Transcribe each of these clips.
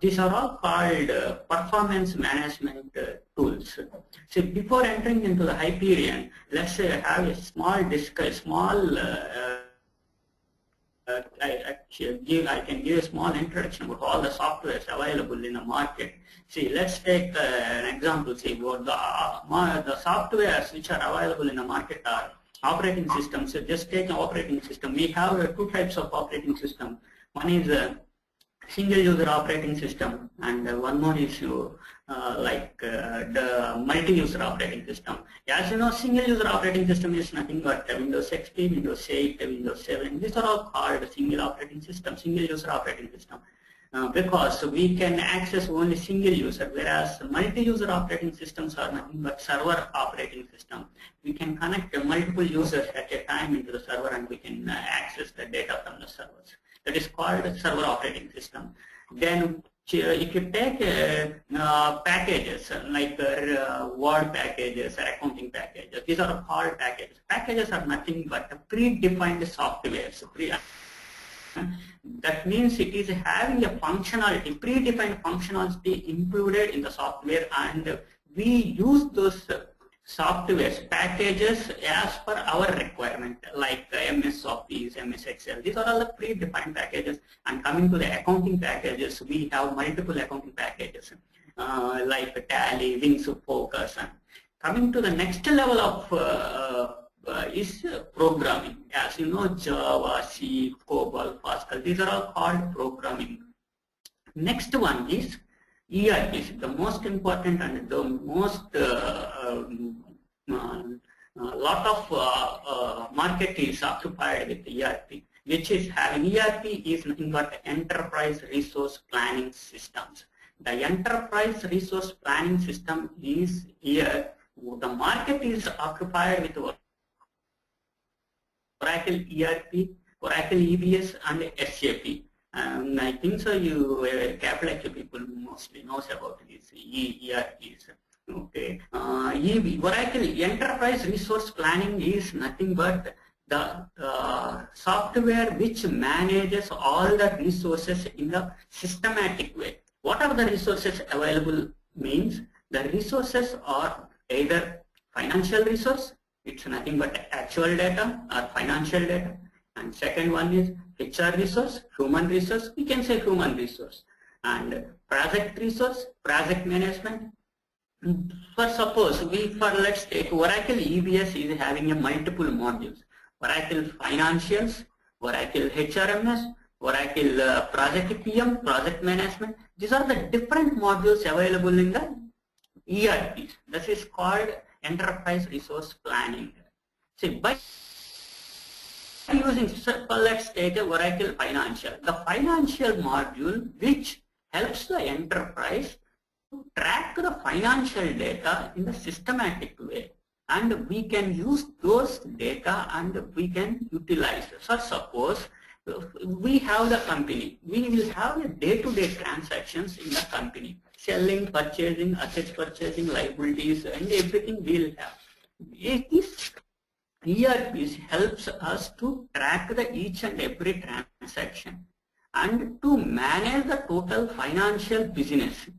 These are all called performance management tools. So before entering into the Hyperion, let's say I have a small I can give a small introduction about all the softwares available in the market. See, let's take an example. See, what the softwares which are available in the market are operating systems. So just take an operating system. We have two types of operating system. One is a single user operating system, and one more is the multi-user operating system. As you know, single user operating system is nothing but Windows XP, Windows 8, Windows 7. These are all called single operating system, single user operating system. Because we can access only single user, whereas multi-user operating systems are nothing but server operating system. We can connect multiple users at a time into the server, and we can access the data from the servers. That is called server operating system. Then if you take packages like Word packages or accounting packages, these are called packages. Packages are nothing but predefined software. So that means it is having a functionality, predefined functionality included in the software, and we use those softwares, packages as per our requirement, like MS Office, MS Excel. These are all the predefined packages. And coming to the accounting packages, we have multiple accounting packages like Tally, Wings, Focus. And coming to the next level of is programming. As you know, Java, C, COBOL, Pascal, these are all called programming. Next one is ERP, the most important and the most lot of market is occupied with ERP, which is having ERP is nothing but enterprise resource planning systems. The enterprise resource planning system is here. The market is occupied with Oracle ERP, Oracle EBS, and SAP. I think so. You capital IQ people mostly knows about these ERPs. Okay, Oracle Enterprise Resource Planning is nothing but the software which manages all the resources in the systematic way. What are the resources available means? The resources are either financial resource, it's nothing but actual data or financial data, and second one is HR resource, human resource, we can say human resource, and project resource, project management. For suppose let's take Oracle EBS is having a multiple modules, Oracle Financials, Oracle HRMS, Oracle Project PM, Project Management. These are the different modules available in the ERPs. This is called Enterprise Resource Planning. See, by using, let's take Oracle Financial, the financial module which helps the enterprise to track the financial data in the systematic way, and we can use those data and we can utilize. So suppose we have the company, we will have a day-to-day transactions in the company, selling, purchasing, assets purchasing, liabilities, and everything we will have. This ERPs helps us to track each and every transaction and to manage the total financial business.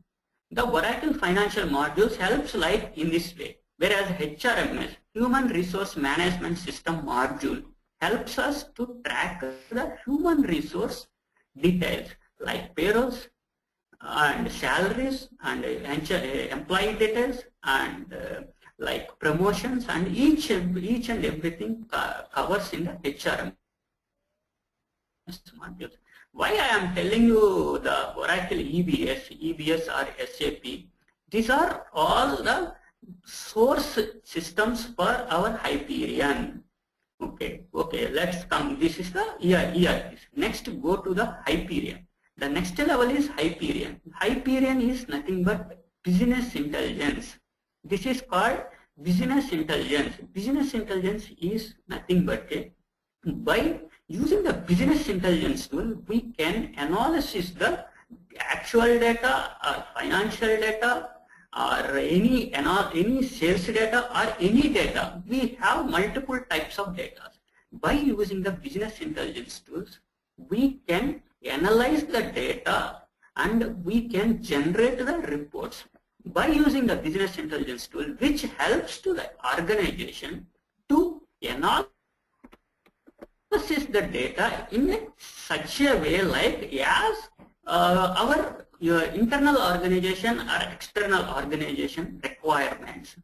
The Oracle Financial Modules helps like in this way, whereas HRMS, Human Resource Management System module, helps us to track the human resource details like payrolls and salaries and employee details and like promotions, and each and everything covers in the HRMS module. Why I am telling you the Oracle EBS or SAP, these are all the source systems for our Hyperion. Okay, let's come. This is the ERPs. Next, go to the Hyperion. The next level is Hyperion. Hyperion is nothing but business intelligence. This is called business intelligence. Business intelligence is nothing but by using the business intelligence tool, we can analyze the actual data or financial data or any sales data or any data. We have multiple types of data. By using the business intelligence tools, we can analyze the data and we can generate the reports by using the business intelligence tool, which helps to the organization to analyze the data in such a way like as our internal organization or external organization requirements.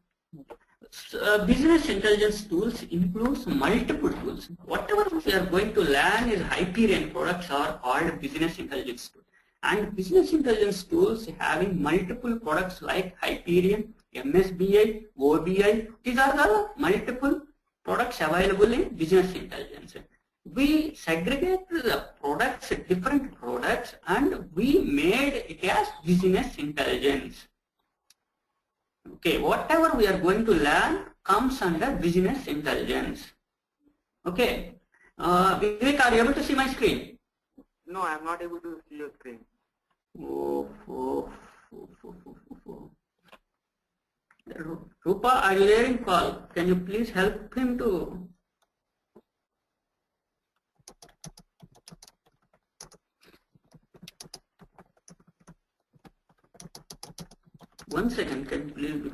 Business intelligence tools includes multiple tools. Whatever we are going to learn is Hyperion products are called business intelligence tools. And business intelligence tools having multiple products like Hyperion, MSBI, OBI. These are the multiple products available in business intelligence. We segregate the products, different products, and we made it as business intelligence. Okay, whatever we are going to learn comes under business intelligence. Okay, Vivek, are you able to see my screen? No, I am not able to see your screen. Rupa, are you there in call? Can you please help him to? One second, can you please?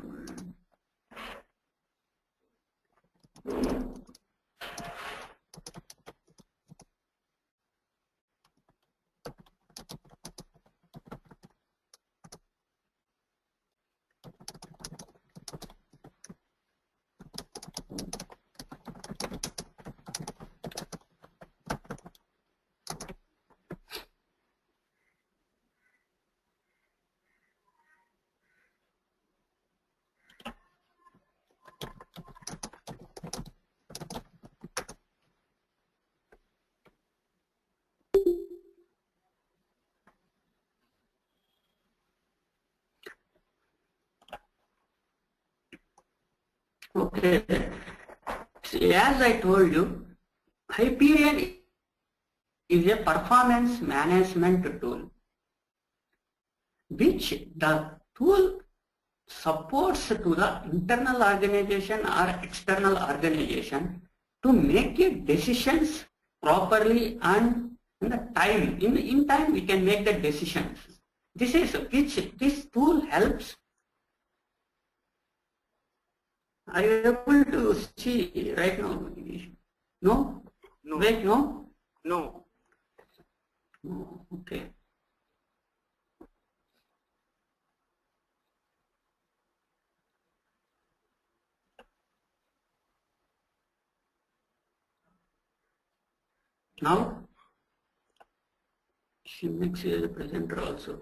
Okay, see, as I told you, Hyperion is a performance management tool, which the tool supports to the internal organization or external organization to make decisions properly and in the time. In time we can make the decisions. This is which this tool helps. Are you able to see right now? No? No. Wait, no? No. Oh, okay. Now, she makes you a presenter also.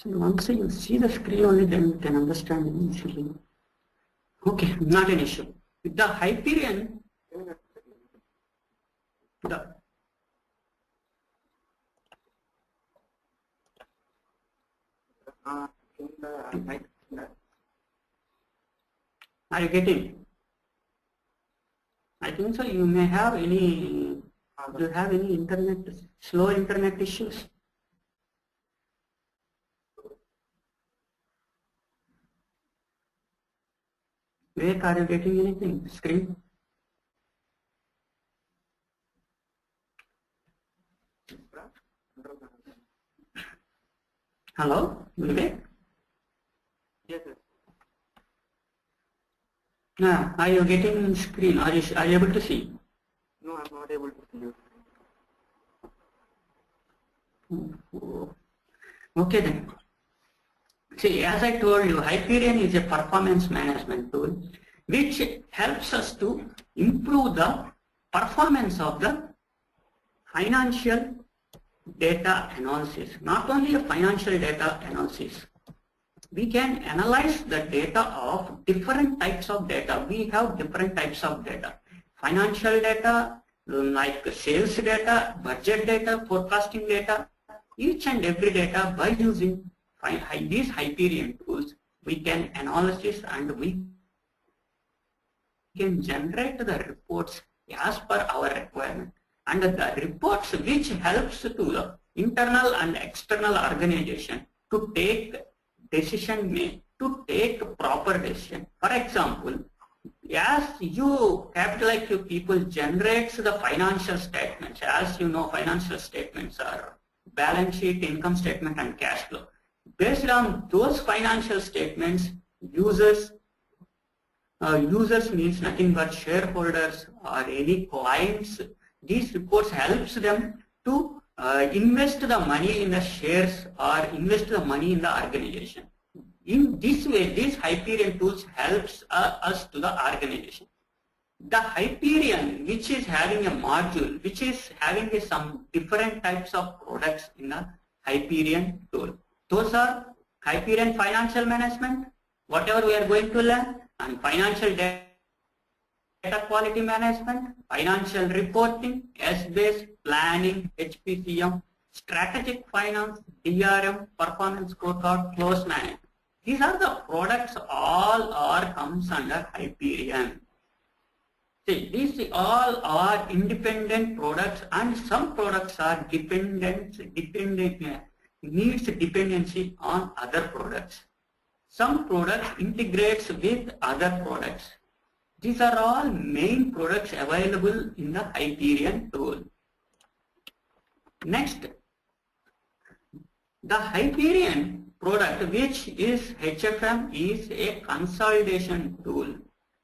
So once you see the screen only, then you can understand easily. Okay, not an issue. With the Hyperion, are you getting? I think so. You may have any. Do you have any slow internet issues? Where are you getting anything? Screen? Hello, Vivek? Yes, sir. Are you getting screen? Are you able to see? No, I am not able to see you. Okay then. See, as I told you, Hyperion is a performance management tool which helps us to improve the performance of the financial data analysis. Not only a financial data analysis. We can analyze the data of different types of data. We have different types of data. Financial data, like sales data, budget data, forecasting data, each and every data. By using these Hyperion tools, we can analysis and we can generate the reports as per our requirement, and the reports which helps to the internal and external organization to take to take proper decision. For example, as you capital IQ people generates the financial statements, as you know, financial statements are balance sheet, income statement, and cash flow. Based on those financial statements, users means nothing but shareholders or any clients. These reports helps them to invest the money in the shares or invest the money in the organization. In this way, these Hyperion tools helps us to the organization. The Hyperion, which is having a module, which is having some different types of products in the Hyperion tool. Those are Hyperion Financial Management, whatever we are going to learn, and Financial Data Quality Management, Financial Reporting, S-Based Planning, HPCM, Strategic Finance, DRM, Performance Scorecard, Close Management. These are the products, all are comes under Hyperion. See, these all are independent products, and some products are needs dependency on other products. Some products integrates with other products. These are all main products available in the Hyperion tool. Next, the Hyperion product, which is HFM, is a consolidation tool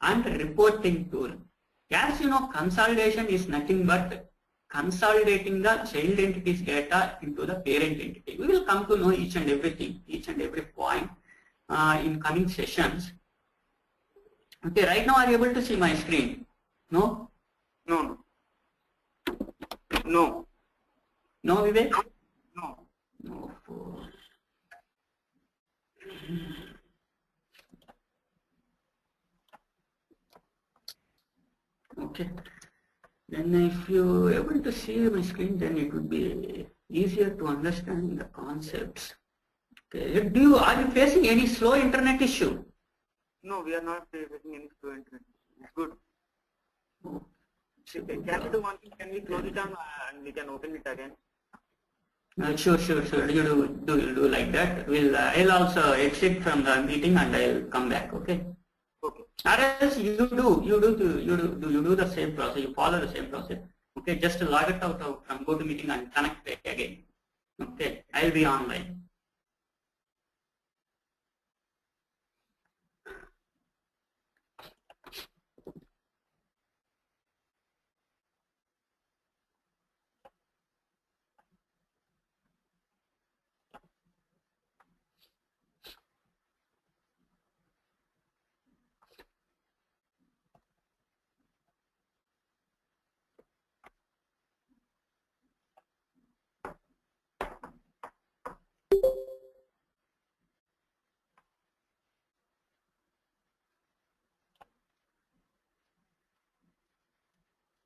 and reporting tool. As you know, consolidation is nothing but consolidating the child entity's data into the parent entity. We will come to know each and everything, each and every point in coming sessions. Okay, right now are you able to see my screen? No? No. No. No, Vivek? No. No. Okay. Then if you are able to see my screen, then it would be easier to understand the concepts. Okay. Are you facing any slow internet issue? No, we are not facing any slow internet. It's good. Oh. Can we do one thing? Can we close it down and we can open it again? Sure. You do like that. I'll also exit from the meeting and I'll come back. Okay. Okay. Or else you do the same process. You follow the same process. Okay. Just log it out from GoToMeeting and connect back again. Okay. I'll be online.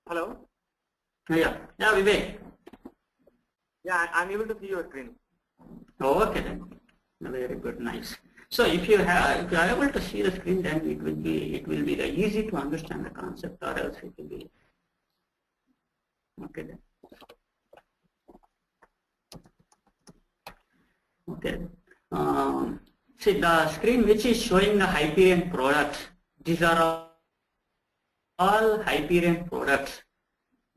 Hello? Yeah, Vivek. Yeah, I'm able to see your screen. Oh, okay then. Very good, nice. So if you are able to see the screen, then it will be easy to understand the concept, or else it will be okay then. Okay. See the screen which is showing the Hyperion products. These are all Hyperion products.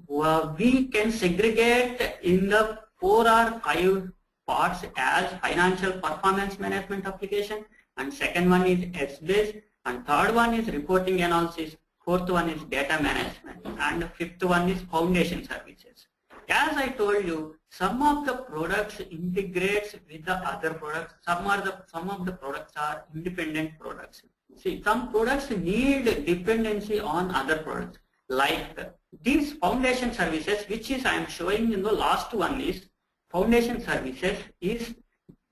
We can segregate in the 4 or 5 parts as financial performance management application, and second one is S-based, and third one is reporting analysis, fourth one is data management, and fifth one is foundation services. As I told you, some of the products integrates with the other products. Some of the products are independent products. See, some products need dependency on other products. Like these foundation services, which is I am showing in the last one, is foundation services is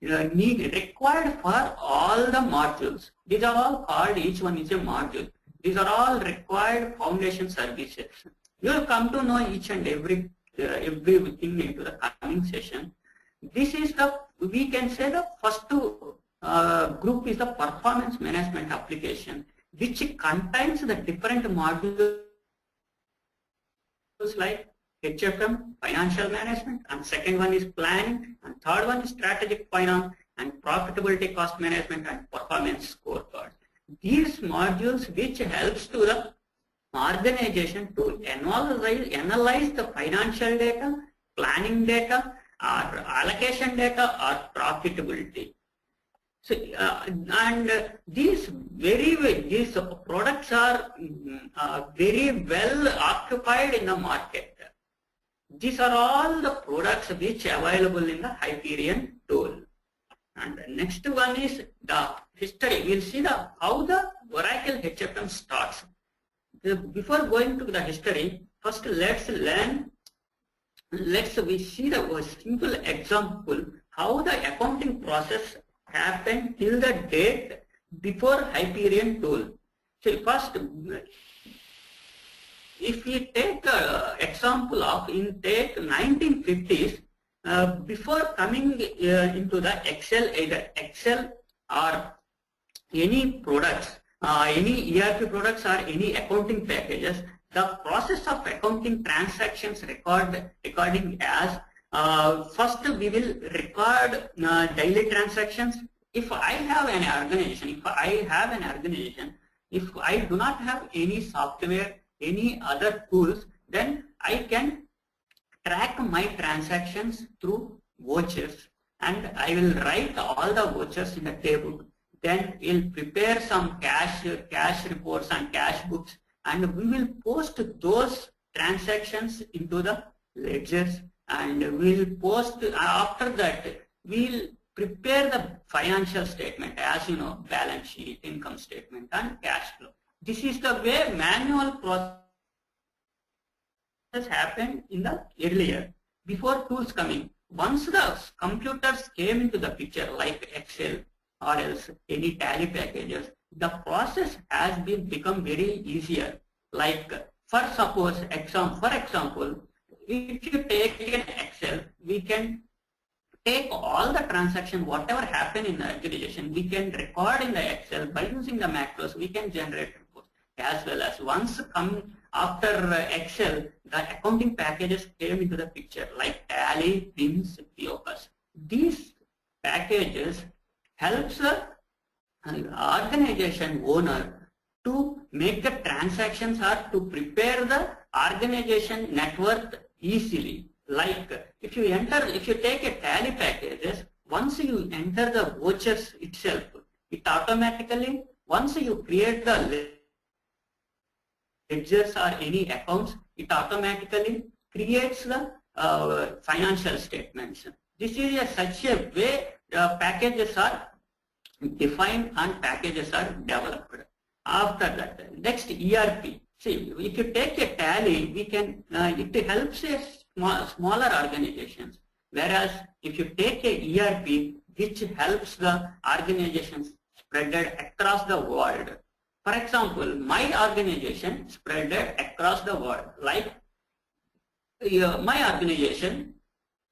required for all the modules. These are all called, each one is a module. These are all required foundation services. You will come to know each and everything into the coming session. This is the, we can say the first group is the performance management application, which contains the different modules like HFM, financial management, and second one is planning, and third one is strategic finance, and profitability cost management, and performance scorecard. These modules which helps to the organization to analyze the financial data, planning data, or allocation data, or profitability. So, and these products are very well occupied in the market. These are all the products which are available in the Hyperion tool. And the next one is the history. We'll see how the Oracle HFM starts. Before going to the history, first let's we see the simple example how the accounting process happened till the date before Hyperion tool. So first, if we take the example of in take 1950s, before coming into the Excel, either Excel or any products, any ERP products or any accounting packages, the process of accounting transactions recording as first we will record daily transactions. If I have an organization, if I do not have any software, any other tools, then I can track my transactions through vouchers, and I will write all the vouchers in the table. Then we'll prepare some cash reports and cash books, and we will post those transactions into the ledgers, and we'll post, after that we'll prepare the financial statement, as you know, balance sheet, income statement, and cash flow. This is the way manual process happened in the earlier, before tools coming. Once the computers came into the picture, like Excel or else any tally packages, the process has become very easier. Like for example, if you take an Excel, we can take all the transaction, whatever happened in the organization, we can record in the Excel. By using the macros, we can generate reports, as well as once come after Excel, the accounting packages came into the picture, like Tally, PIMS, POCUS. These packages helps the organization owner to make the transactions or to prepare the organization net worth easily. Like if you take a Tally packages, once you enter the vouchers itself, it automatically, once you create the ledgers or any accounts, it automatically creates the financial statements. This is such a way packages are defined and packages are developed. After that, next ERP. See, if you take a Tally, we can it helps a smaller organizations. Whereas if you take a ERP, which helps the organizations spread across the world. For example, my organization spread across the world. Like my organization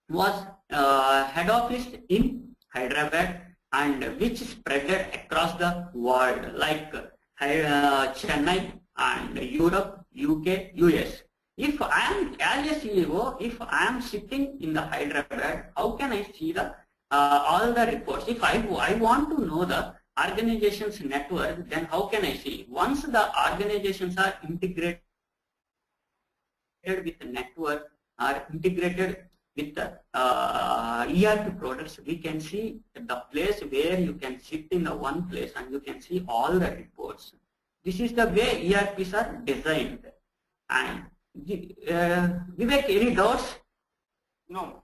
was head office in Hyderabad, and which spread across the world, like Chennai and Europe, UK, US. If I am as a CEO, if I am sitting in the Hyderabad, how can I see the all the reports? If I want to know the organization's network, then how can I see? Once the organizations are integrated with the network, are integrated with the ERP products, we can see the place where you can sit in the one place and you can see all the reports. This is the way ERPs are designed. And Vivek, any doubts? No.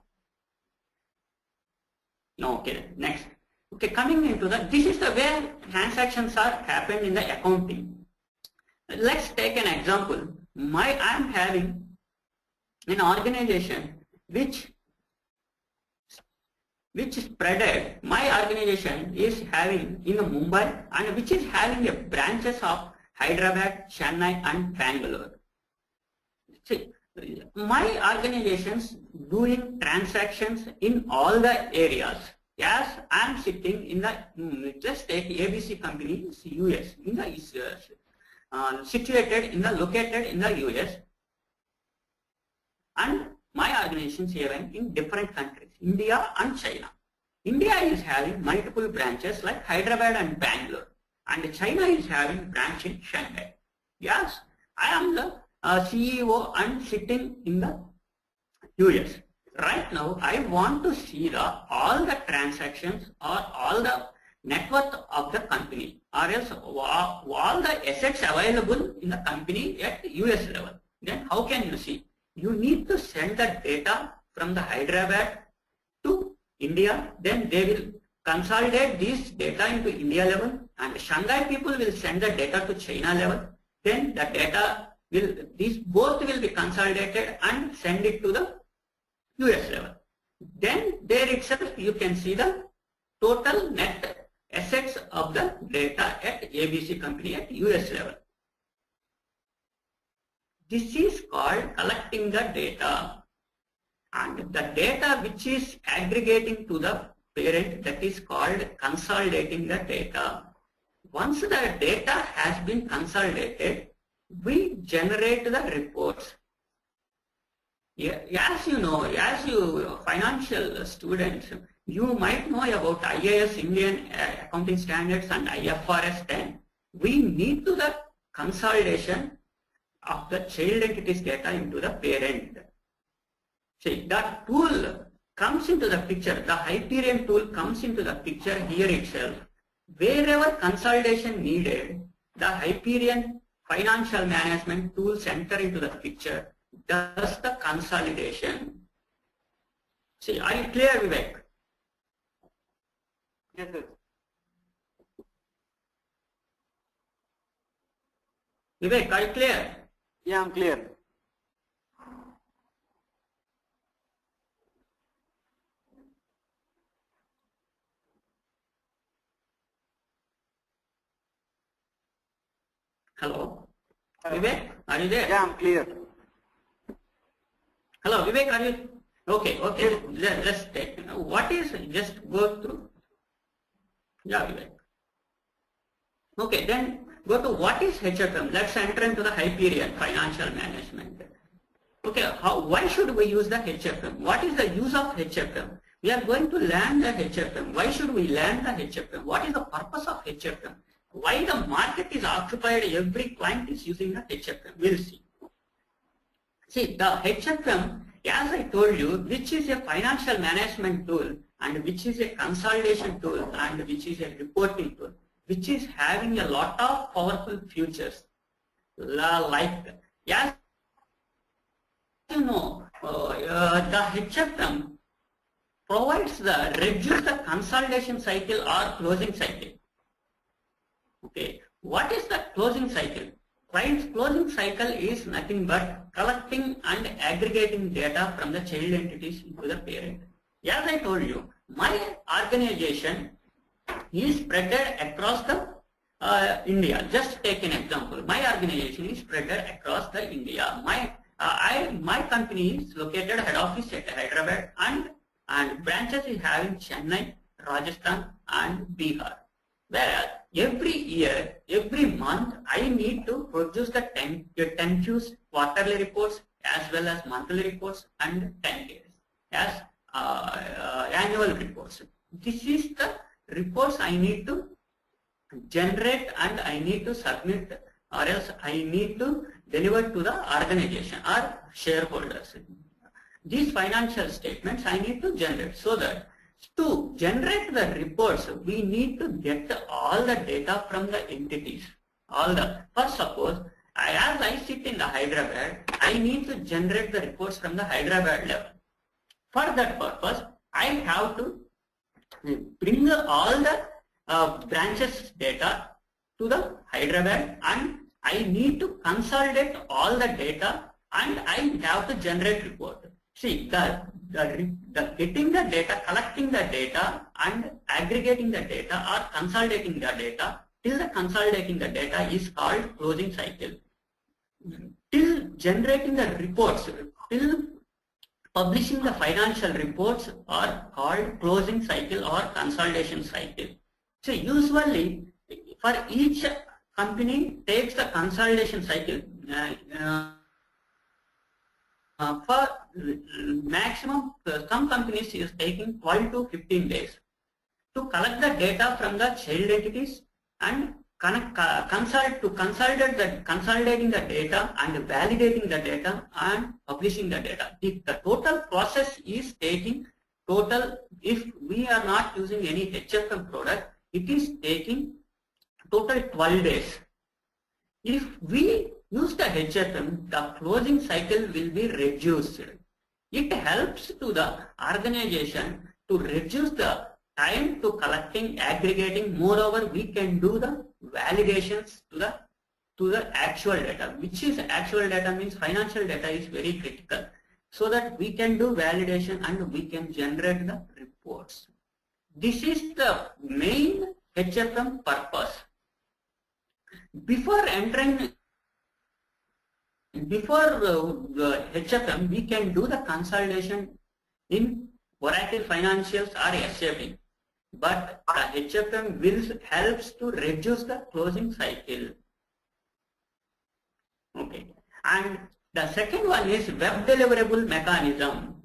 No. Okay. Next. Okay, coming into that, this is the way transactions are happened in the accounting. Let's take an example. I am having an organization which spreaded, my organization is having in Mumbai, and which is having a branches of Hyderabad, Chennai and Bangalore. See, my organizations doing transactions in all the areas. Yes, I am sitting in the, just take ABC company, US, in the situated in the, located in the US, and my organizations having in different countries, India and China. India is having multiple branches like Hyderabad and Bangalore, and China is having branch in Shanghai. Yes, I am the CEO and sitting in the US. Right now, I want to see all the transactions or all the net worth of the company, or else all the assets available in the company at US level. Then how can you see? You need to send the data from the Hyderabad to India. Then they will consolidate this data into India level, and Shanghai people will send the data to China level. Then the data will, these both will be consolidated and send it to the US level. Then there itself you can see the total net assets of the data at ABC company at US level. This is called collecting the data, and the data which is aggregating to the parent, that is called consolidating the data. Once the data has been consolidated, we generate the reports. As you know, as you financial students, you might know about IAS, Indian Accounting Standards, and IFRS 10. We need to the consolidation of the child entities data into the parent. See, that tool comes into the picture, the Hyperion tool comes into the picture here itself. Wherever consolidation needed, the Hyperion Financial Management tools enter into the picture, does the consolidation. See, are you clear, Vivek? Yes, sir. Vivek, are you clear? Yeah, I'm clear. Hello? Vivek, are you there? Yeah, I'm clear. Hello, Vivek, are you? Okay, okay, let's take, what is, just go through. Yeah, Vivek. Okay, then go to what is HFM. Let's enter into the Hyperion Financial Management. Okay, why should we use the HFM? What is the use of HFM? We are going to learn the HFM. Why should we learn the HFM? What is the purpose of HFM? Why the market is occupied, every client is using the HFM? We'll see. See, the HFM, as I told you, which is a financial management tool, and which is a consolidation tool, and which is a reporting tool, which is having a lot of powerful features. Like, as you know, the HFM provides reduce the consolidation cycle or closing cycle. Okay, what is the closing cycle? Closing cycle is nothing but collecting and aggregating data from the child entities into the parent. As I told you, my organization is spread across the India. Just take an example. My organization is spread across the India. My company is located head office at Hyderabad, and branches is having Chennai, Rajasthan, and Bihar. Whereas every year, every month, I need to produce the 10Qs quarterly reports as well as monthly reports and 10Ks as annual reports. This is the reports I need to generate and I need to submit, or else I need to deliver to the organization or shareholders. These financial statements I need to generate, so that to generate the reports, we need to get all the data from the entities. First suppose, as I sit in the Hyderabad, I need to generate the reports from the Hyderabad level. For that purpose, I have to bring all the branches data to the Hyderabad, and I need to consolidate all the data, and I have to generate report. See, getting the data, collecting the data, and aggregating the data or consolidating the data till the consolidating the data is called closing cycle. till generating the reports, till publishing the financial reports are called closing cycle or consolidation cycle. So usually for each company takes the consolidation cycle for maximum, some companies is taking 12 to 15 days to collect the data from the child entities and consolidating the data and validating the data and publishing the data. The total process is taking total, if we are not using any HFM product, it is taking total 12 days. If we use the HFM, the closing cycle will be reduced. It helps to the organization to reduce the time to collecting, aggregating. Moreover, we can do the validations to the actual data, which is actual data means financial data is very critical, so that we can do validation and we can generate the reports. This is the main HFM purpose. Before entering, before the HFM, we can do the consolidation in Oracle Financials or SAP. But the HFM will helps to reduce the closing cycle. Okay, and the second one is web deliverable mechanism.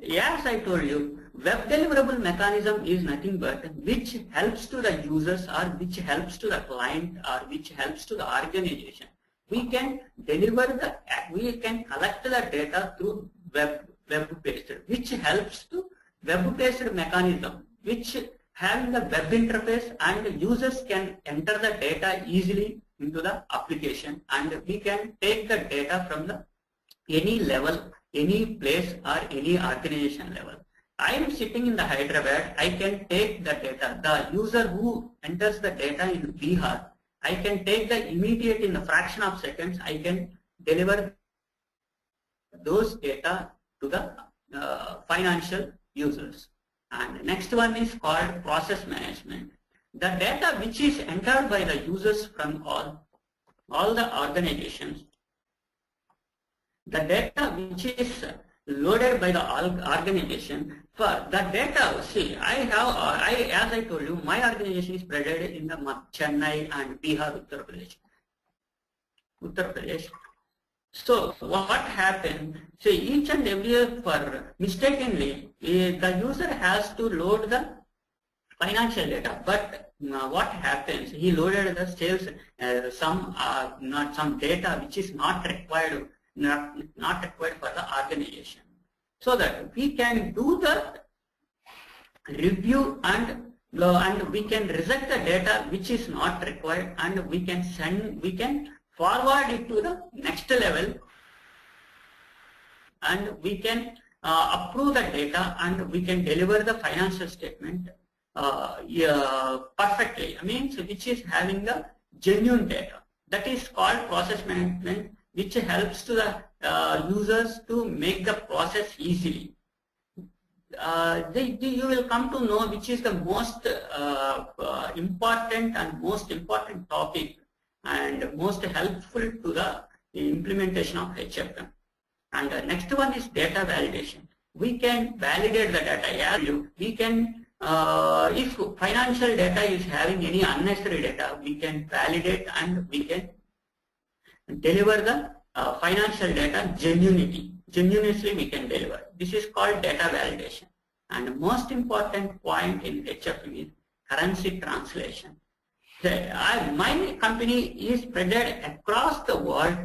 As I told you, web deliverable mechanism is nothing but which helps to the users or which helps to the client or which helps to the organization. We can deliver the, we can collect the data through web-based, which helps to web-based mechanism, which having the web interface and users can enter the data easily into the application, and we can take the data from the any level, any place or any organization level. I am sitting in the Hyderabad, I can take the data. The user who enters the data in Bihar, I can take the immediate in a fraction of seconds, I can deliver those data to the financial users. And next one is called process management. The data which is entered by the users from all the organizations, the data which is loaded by the organization, for the data, see, as I told you, my organization is spread in the Chennai and Bihar, Uttar Pradesh. So what happened? So each and every year, for mistakenly, the user has to load the financial data. But what happens? He loaded the sales, some data which is not required, not required for the organization. So that we can do the review and we can reject the data which is not required, and we can forward it to the next level, and we can approve the data, and we can deliver the financial statement perfectly. I mean, which is having the genuine data. That is called process management, which helps to the users to make the process easily. You will come to know which is the most important topic and most helpful to the implementation of HFM. And the next one is data validation. We can validate the data. We can, if financial data is having any unnecessary data, we can validate and we can deliver the financial data genuinely we can deliver. This is called data validation. And the most important point in HFM is currency translation. My company is spread across the world,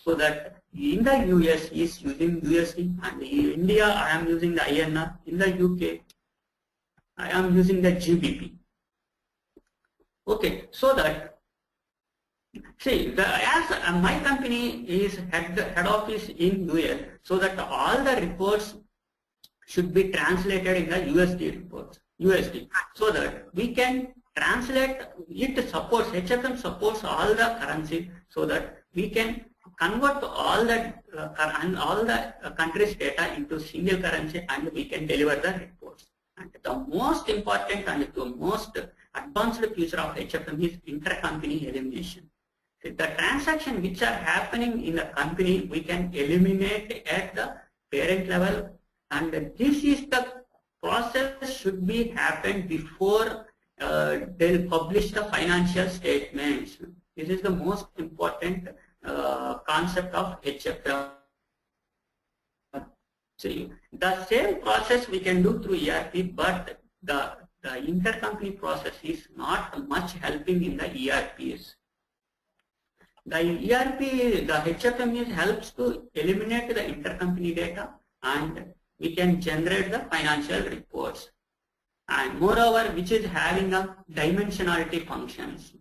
so that in the US is using USD, and in India I am using the INR, in the UK I am using the GBP. Okay, so that, see, as my company is head office in US, so that all the reports should be translated in the USD, so that we can translate it. Supports, HFM supports all the currency, so that we can convert all the countries' data into single currency, and we can deliver the reports. And the most important and the most advanced feature of HFM is intercompany elimination. The transaction which are happening in the company, we can eliminate at the parent level, and this is the process should be happened before they'll publish the financial statements. This is the most important concept of HFM. See, the same process we can do through ERP, but the intercompany process is not much helping in the ERPs. The ERP, the HFM helps to eliminate the intercompany data, and we can generate the financial reports. And moreover, which is having a dimensionality functions.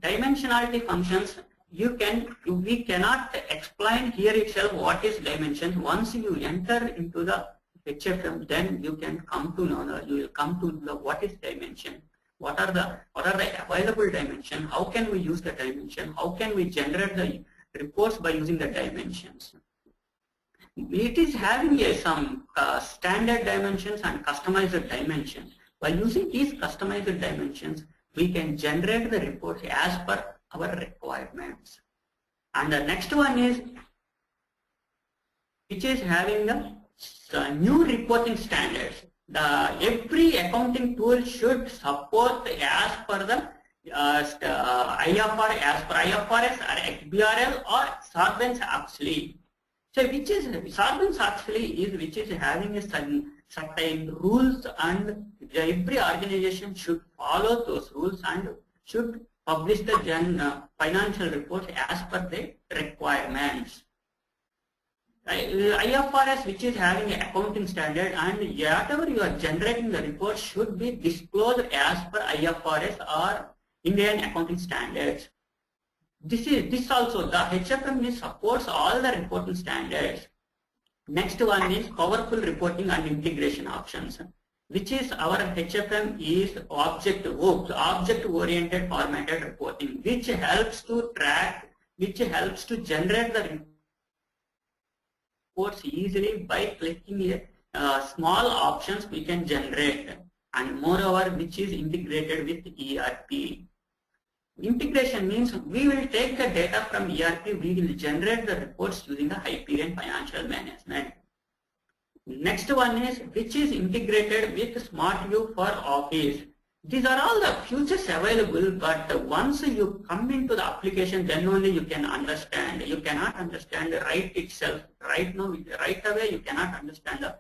Dimensionality functions, we cannot explain here itself what is dimension. Once you enter into the HFM, then you can come to know, you will come to know what is dimension. What are the available dimension? How can we use the dimension? How can we generate the reports by using the dimensions? It is having some standard dimensions and customized dimensions. By using these customized dimensions, we can generate the reports as per our requirements. And the next one is, which is having the new reporting standards. Every accounting tool should support as per the IFRS, as per IFRS or XBRL or Sarbanes-Oxley. So which is Sarbanes-Oxley is which is having a certain rules, and every organization should follow those rules and should publish the financial reports as per the requirements. IFRS, which is having an accounting standard, and whatever you are generating the report should be disclosed as per IFRS or Indian accounting standards. This also, the HFM supports all the reporting standards. Next one is powerful reporting and integration options, which is our HFM is object-oriented formatted reporting, which helps to track, which helps to generate the reports easily by clicking small options we can generate, and moreover which is integrated with ERP. Integration means we will take the data from ERP, we will generate the reports using the Hyperion Financial Management. Next one is which is integrated with Smart View for Office. These are all the features available, but once you come into the application, then only you can understand. You cannot understand right itself. Right now, right away, you cannot understand the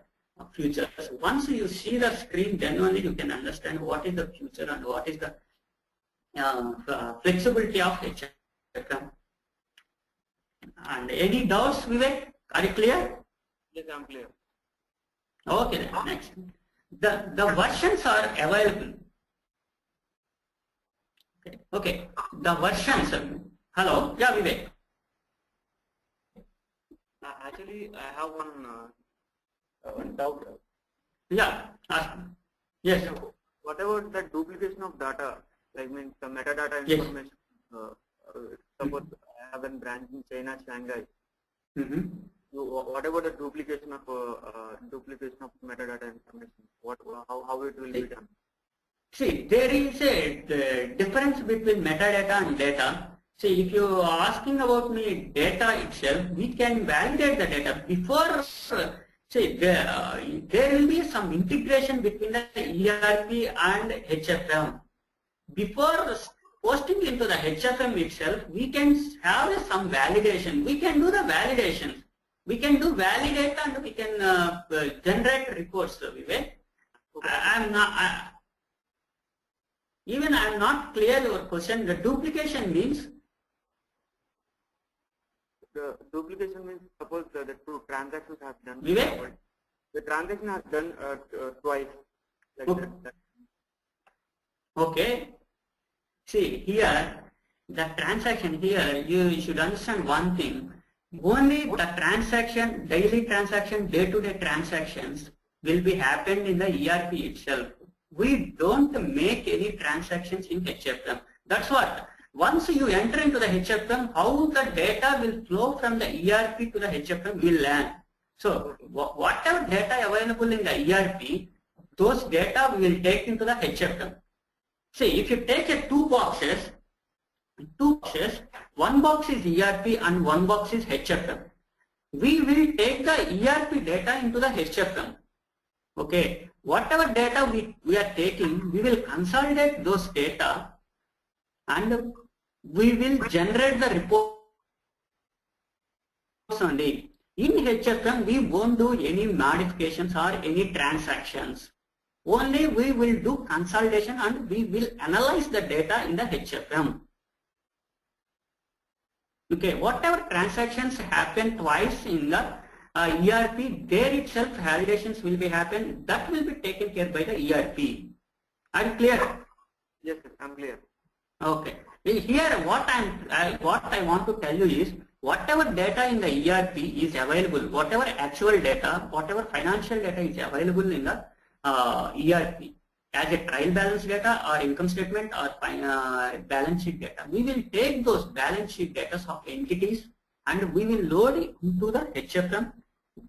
features. Once you see the screen, then only you can understand what is the future and what is the flexibility of HFM. And any doubts, Vivek? Are you clear? Yes, I'm clear. Okay, then next. The versions are available. Okay, the versions. Hello, yeah, Vivek. Actually, I have one doubt. Yeah, yes. Whatever the duplication of data, like means the metadata Yes. information. Suppose I have a branch in China, Shanghai. Whatever the duplication of metadata information, how it will be done? See, there is a difference between metadata and data. See, if you are asking about me data itself, we can validate the data before. See, there will be some integration between the ERP and HFM. Before posting into the HFM itself, we can have some validation. We can do the validations. We can do validate and we can generate reports, Vivek. Even I am not clear your question. The duplication means? The duplication means suppose the two transactions have done. Vivek? The transaction has done twice. Like Okay. that. Okay. See, here, the transaction here, you should understand one thing. Only the transaction, daily transaction, day-to-day transactions will be happened in the ERP itself. We don't make any transactions in HFM. That's what. Once you enter into the HFM, how the data will flow from the ERP to the HFM will learn. So, whatever data available in the ERP, those data we will take into the HFM. See, if you take two boxes, two boxes. One box is ERP and one box is HFM. We will take the ERP data into the HFM. Okay, whatever data we are taking, we will consolidate those data and we will generate the reports only. In HFM, we won't do any modifications or any transactions. Only we will do consolidation and we will analyze the data in the HFM. Okay, whatever transactions happen twice in the ERP, there itself validations will be happen. That will be taken care by the ERP. Are you clear? Yes, sir, I'm clear. Okay. Here, what I want to tell you is, whatever data in the ERP is available, whatever actual data, whatever financial data is available in the ERP as a trial balance data or income statement or balance sheet data, we will take those balance sheet data of entities and we will load it into the HFM.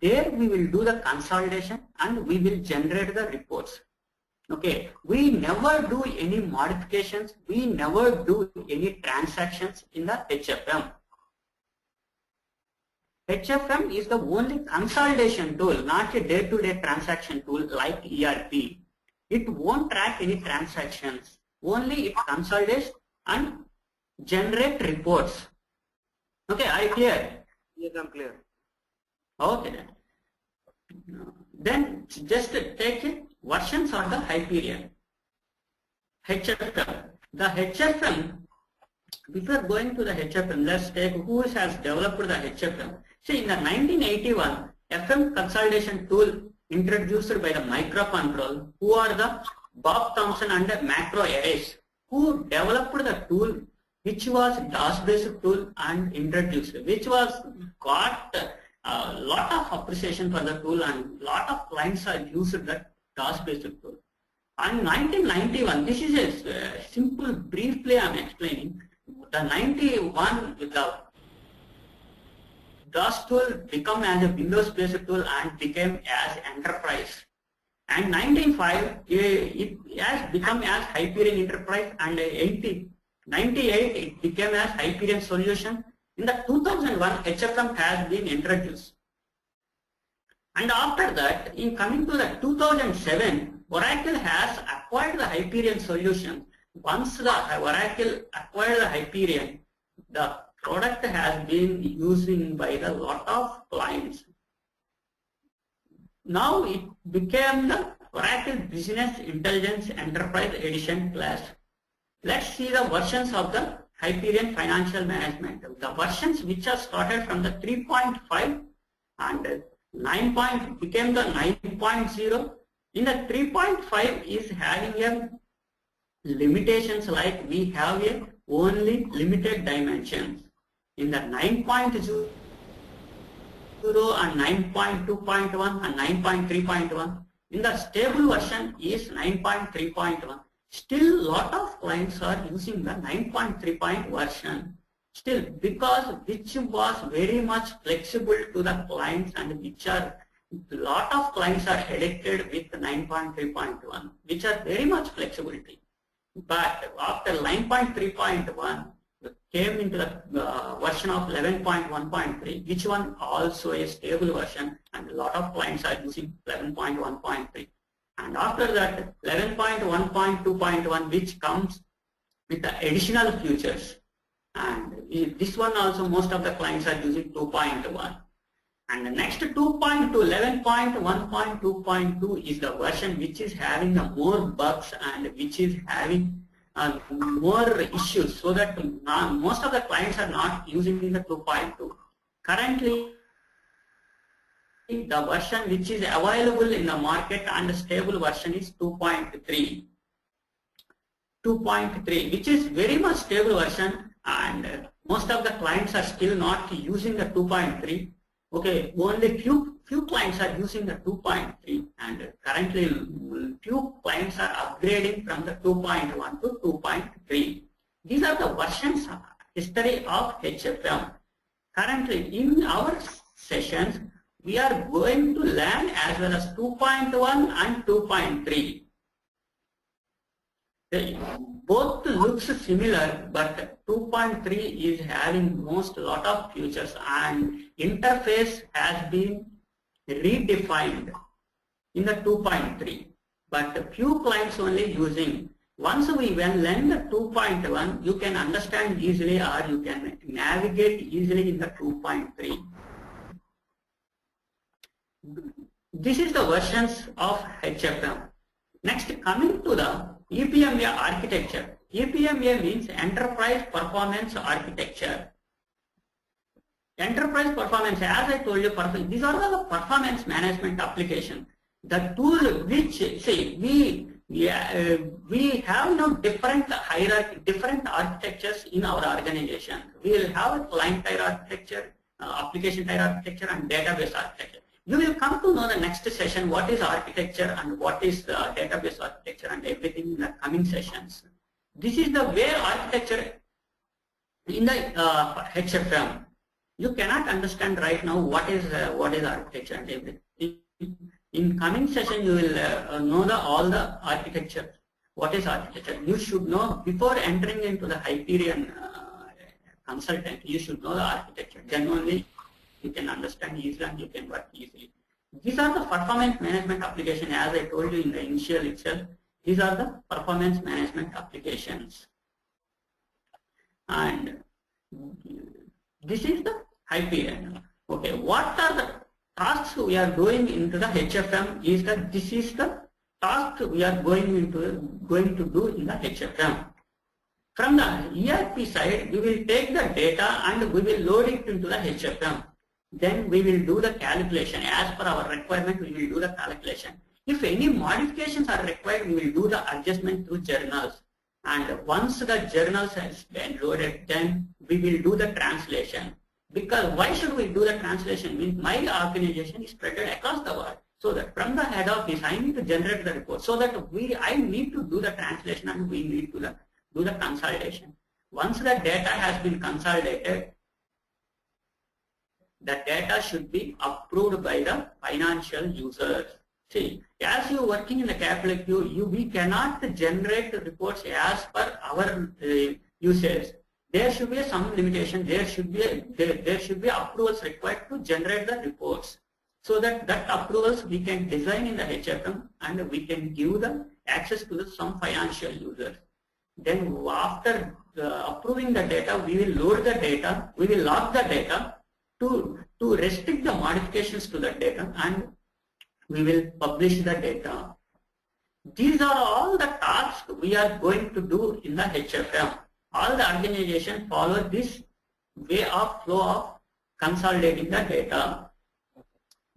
There we will do the consolidation and we will generate the reports. Okay, we never do any modifications, we never do any transactions in the HFM. HFM is the only consolidation tool, not a day-to-day transaction tool like ERP. It won't track any transactions, only it consolidates and generate reports. Okay, are you clear? Yes, I'm clear. Okay, then just take it. Versions of the Hyperion. HFM. The HFM, before going to the HFM, let's take who has developed the HFM. See, in the 1981, FM consolidation tool introduced by the microcontrol, who are the Bob Thompson and Macro Arrays, who developed the tool which was DOS-based tool and introduced, which was got a lot of appreciation for the tool and lot of clients are used that DOS-based tool. And 1991, this is a simple, briefly I am explaining. The 91, the DOS tool become as a Windows-based tool and became as enterprise. And 1995, it has become as Hyperion Enterprise, and 98, it became as Hyperion Solution. In the 2001, HFM has been introduced. And after that, in coming to the 2007, Oracle has acquired the Hyperion solution. Once the Oracle acquired the Hyperion, the product has been used by a lot of clients. Now it became the Oracle Business Intelligence Enterprise Edition class. Let's see the versions of the Hyperion Financial Management. The versions which are started from the 3.5 and 9. Became the 9.0. In the 3.5 is having a limitations like we have a only limited dimensions. In the 9.0 and 9.2.1 and 9.3.1, in the stable version is 9.3.1. Still lot of clients are using the 9.3 version. Still, because which was very much flexible to the clients and which are lot of clients are addicted with 9.3.1, which are very much flexibility. But after 9.3.1 came into the version of 11.1.3, which one also a stable version, and a lot of clients are using 11.1.3. And after that 11.1.2.1, which comes with the additional features. And this one also most of the clients are using 2.1. And the next 2.2, 11.1.2.2 is the version which is having the more bugs and which is having more issues, so that most of the clients are not using the 2.2. Currently, the version which is available in the market and the stable version is 2.3. 2.3, which is very much stable version, and most of the clients are still not using the 2.3. Okay, only few clients are using the 2.3, and currently few clients are upgrading from the 2.1 to 2.3. These are the versions history of HFM. Currently in our sessions, we are going to learn as well as 2.1 and 2.3. Both looks similar, but 2.3 is having lot of features, and interface has been redefined in the 2.3. But few clients only using. Once we learn the 2.1, you can understand easily, or you can navigate easily in the 2.3. This is the versions of HFM. Next, coming to the EPMA architecture. EPMA means Enterprise Performance Architecture. Enterprise Performance, as I told you, these are the performance management application. The tool which, say, we have now different hierarchy, different architectures in our organization. We will have a client tier architecture, application tier architecture, and database architecture. You will come to know the next session what is architecture and what is the database architecture and everything in the coming sessions. This is the way architecture in the HFM. You cannot understand right now what is architecture and everything. In coming session, you will know all the architecture. What is architecture? You should know before entering into the Hyperion consultant. You should know the architecture. Then only you can understand easily and you can work easily. These are the performance management application, as I told you in the initial itself. These are the performance management applications. And this is the Hyperion. Okay, what are the tasks we are going into the HFM is that this is the task we are going to do in the HFM. From the ERP side, we will take the data and we will load it into the HFM. Then we will do the calculation. As per our requirement, we will do the calculation. If any modifications are required, we will do the adjustment through journals. And once the journals has been loaded, then we will do the translation. Because why should we do the translation? Means my organization is spread across the world. So that from the head office, I need to generate the report. So that I need to do the translation and we need to do the consolidation. Once the data has been consolidated, the data should be approved by the financial users. See, as you are working in the capital queue, we cannot generate reports as per our usage. There should be some limitation. There should be approvals required to generate the reports. So that approvals we can design in the HFM and we can give the access to some financial users. Then after approving the data, we will load the data. We will log the data to restrict the modifications to the data, and we will publish the data. These are all the tasks we are going to do in the HFM. All the organizations follow this way of flow of consolidating the data.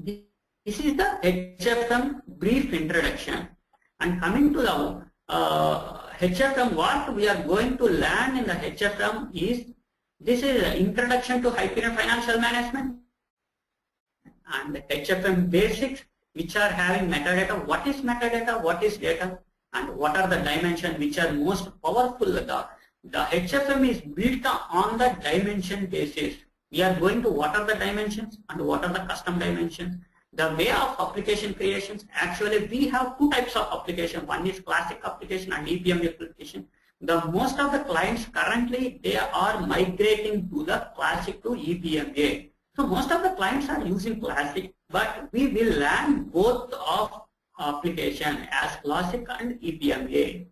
This is the HFM brief introduction. And coming to the HFM, what we are going to learn in the HFM is, this is an introduction to Hyperion Financial Management and the HFM basics, which are having metadata. What is metadata? What is data? And what are the dimensions which are most powerful? The HFM is built on the dimension basis. We are going to what are the dimensions and what are the custom dimensions. The way of application creations, actually we have two types of application. One is classic application and EPM application. The most of the clients currently, they are migrating to the classic to EPMA. So most of the clients are using classic, but we will learn both of application as classic and EPMA.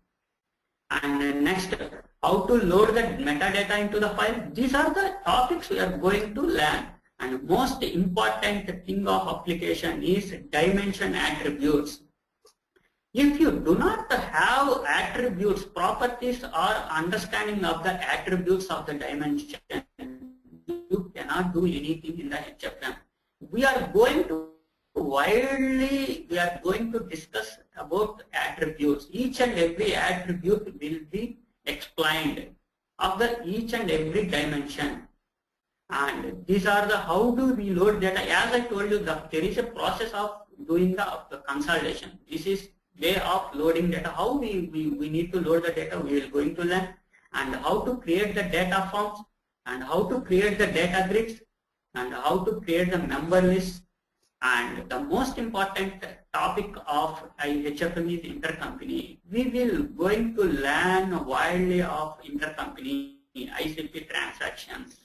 And next, how to load the metadata into the file. These are the topics we are going to learn. And most important thing of application is dimension attributes. If you do not have attributes, properties or understanding of the attributes of the dimension, you cannot do anything in the HFM. We are going to discuss about attributes. Each and every attribute will be explained of each and every dimension. And these are the how do we load data. As I told you, there is a process of doing the consolidation. This is way of loading data. How we need to load the data, we are going to learn. And how to create the data forms, and how to create the data grids, and how to create the member list. And the most important topic of HFM is intercompany. We will going to learn widely of intercompany ICP transactions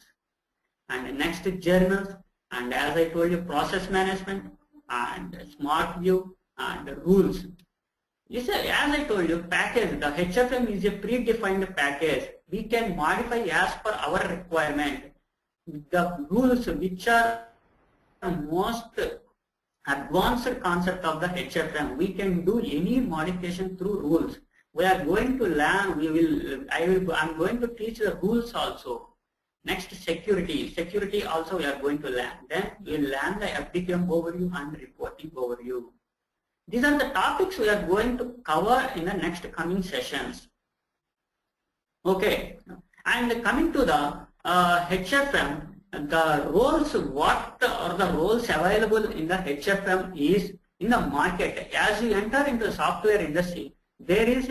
and next journals, and as I told you, process management and smart view and rules. Yes, sir, as I told you, package, the HFM is a predefined package. We can modify as per our requirement. The rules which are most advanced concept of the HFM, we can do any modification through rules. We are going to learn, I'm going to teach the rules also. Next, security also we are going to learn. Then we will learn the FDQM overview and reporting overview. These are the topics we are going to cover in the next coming sessions. Okay, and coming to the HFM, the roles, what are the roles available in the HFM is in the market. As you enter into the software industry, there is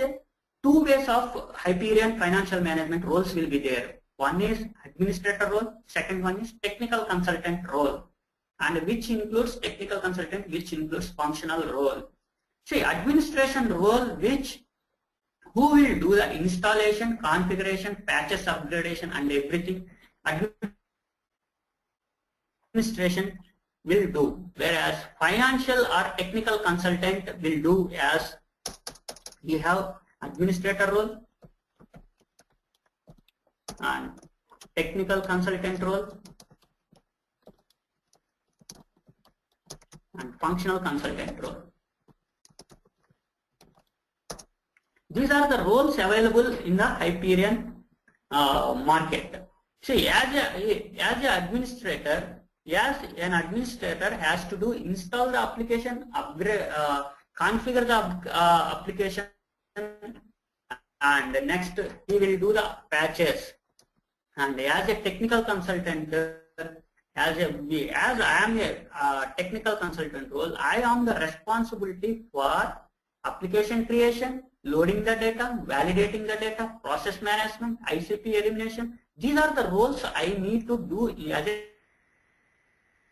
two ways of Hyperion Financial Management roles will be there. One is administrator role, second one is technical consultant role, and which includes technical consultant, which includes functional role. See, administration role, who will do the installation, configuration, patches, upgradation and everything. Administration will do, whereas financial or technical consultant will do as we have administrator role and technical consultant role and functional consultant role. These are the roles available in the Hyperion market. See, as an administrator, an administrator has to do install the application, upgrade, configure the application, and next he will do the patches. And as a technical consultant, as I am a technical consultant role, I am the responsibility for application creation, loading the data, validating the data, process management, ICP elimination. These are the roles I need to do as a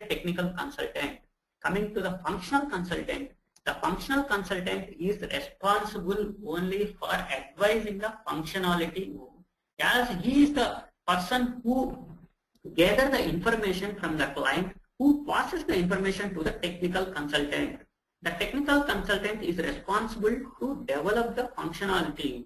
technical consultant. Coming to the functional consultant, the functional consultant is responsible only for advising the functionality, as he is the person who gathers the information from the client, who passes the information to the technical consultant. The technical consultant is responsible to develop the functionality.